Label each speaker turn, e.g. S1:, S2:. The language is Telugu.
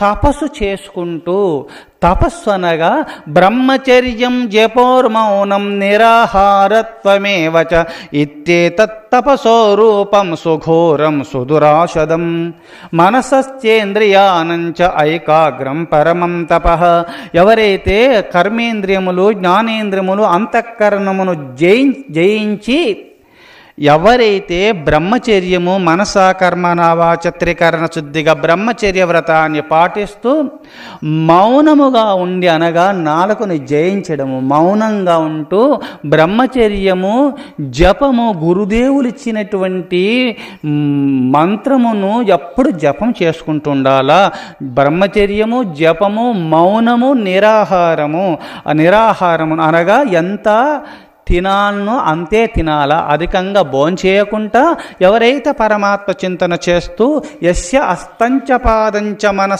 S1: తపస్సు చేసుకుంటూ, తపస్సు అనగా బ్రహ్మచర్యం జపోర్మౌనం నిరాహారత్వమేవ చ ఇత్యేతత్తపసో రూపం సుఘోరం సుదురాశదం మనసశ్చేంద్రియానంచ ఐకాగ్రం పరమం తపః. ఎవరైతే కర్మేంద్రియములు, జ్ఞానేంద్రియములు, అంతఃకరణమును జయించి ఎవరైతే బ్రహ్మచర్యము మనస కర్మణ వాచ త్రికరణ శుద్ధిగా బ్రహ్మచర్య వ్రతాన్ని పాటిస్తూ మౌనముగా ఉండి, అనగా నాలుకను జయించడము, మౌనంగా ఉంటూ బ్రహ్మచర్యము జపము, గురుదేవులు ఇచ్చినటువంటి మంత్రమును ఎప్పుడు జపం చేసుకుంటుండాలా. బ్రహ్మచర్యము, జపము, మౌనము, నిరాహారము అనగా ఎంత తినాలనో అంతే తినాలా, అధికంగా భోంచేయకుండా ఎవరైతే పరమాత్మ చింతన చేస్తూ యస్య అస్తంచ పాదంచ మనస